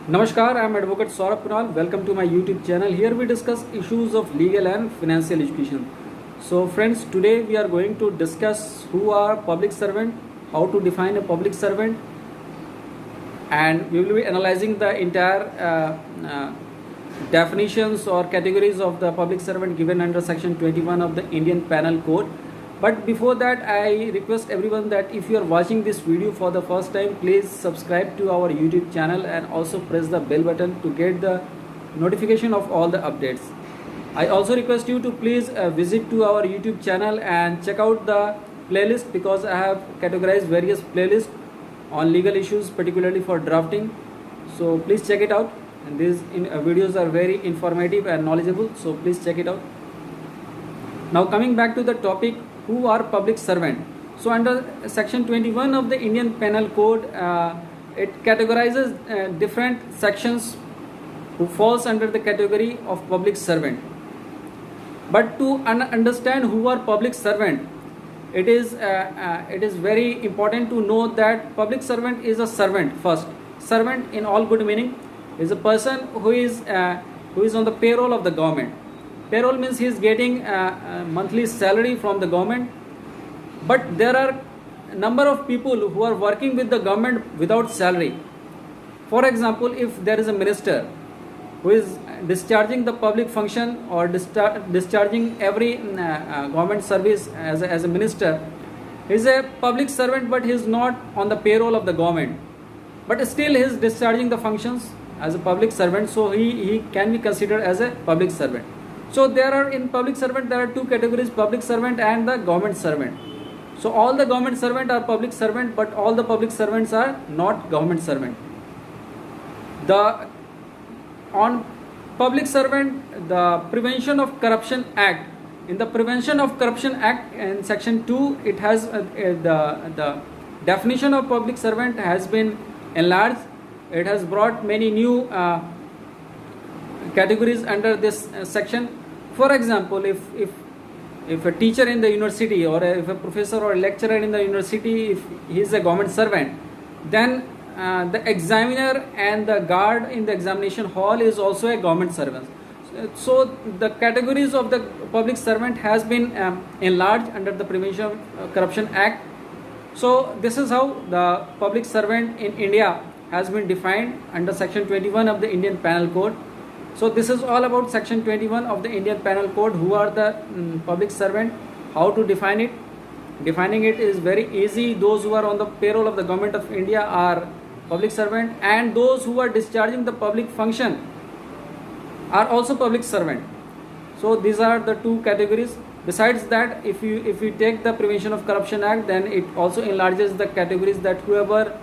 Namaskar, I am Advocate Saurabh Kunal. Welcome to my YouTube channel. Here we discuss issues of legal and financial education. So friends, today we are going to discuss who are public servant, how to define a public servant, and we will be analyzing the entire definitions or categories of the public servant given under section 21 of the Indian Penal Code. But before that, I request everyone that if you are watching this video for the first time, please subscribe to our YouTube channel and also press the bell button to get the notification of all the updates. I also request you to please visit to our YouTube channel and check out the playlist, because I have categorized various playlists on legal issues, particularly for drafting. So please check it out, and these videos are very informative and knowledgeable, so please check it out. Now coming back to the topic, who are public servant? So under section 21 of the Indian Penal Code, it categorizes different sections who falls under the category of public servant. But to understand who are public servant, it is very important to know that public servant is a servant. First, servant in all good meaning is a person who is on the payroll of the government. Payroll means he is getting monthly salary from the government, but there are a number of people who are working with the government without salary. For example, if there is a minister who is discharging the public function or discharging every government service as a minister, he is a public servant, but he is not on the payroll of the government, but still he is discharging the functions as a public servant, so he can be considered as a public servant. So in public servant there are two categories, public servant and the government servant. So all the government servant are public servant, but all the public servants are not government servant. On public servant, the Prevention of Corruption Act, in the Prevention of Corruption Act in section 2, it has the definition of public servant has been enlarged. It has brought many new categories under this section. For example, if a teacher in the university, or if a professor or a lecturer in the university, if he is a government servant, then the examiner and the guard in the examination hall is also a government servant. So the categories of the public servant has been enlarged under the Prevention of Corruption Act. So this is how the public servant in India has been defined under section 21 of the Indian Penal Code. So this is all about section 21 of the Indian Penal Code, who are the public servant, how to define it. Defining it is very easy. Those who are on the payroll of the government of India are public servant, and those who are discharging the public function are also public servant. So these are the two categories. Besides that, if you take the Prevention of Corruption Act, then it also enlarges the categories that whoever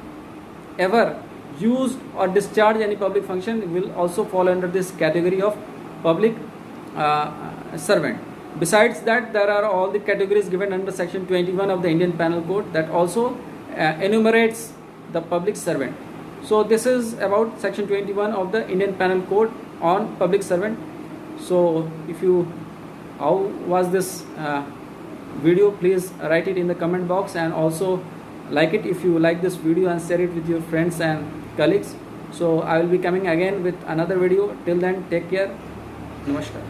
ever used or discharge any public function will also fall under this category of public servant. Besides that, there are all the categories given under section 21 of the Indian Penal Code that also enumerates the public servant. So this is about section 21 of the Indian Penal Code on public servant. So how was this video, please write it in the comment box, and also like it if you like this video, and share it with your friends and colleagues. So I will be coming again with another video. Till then, take care. Namaskar.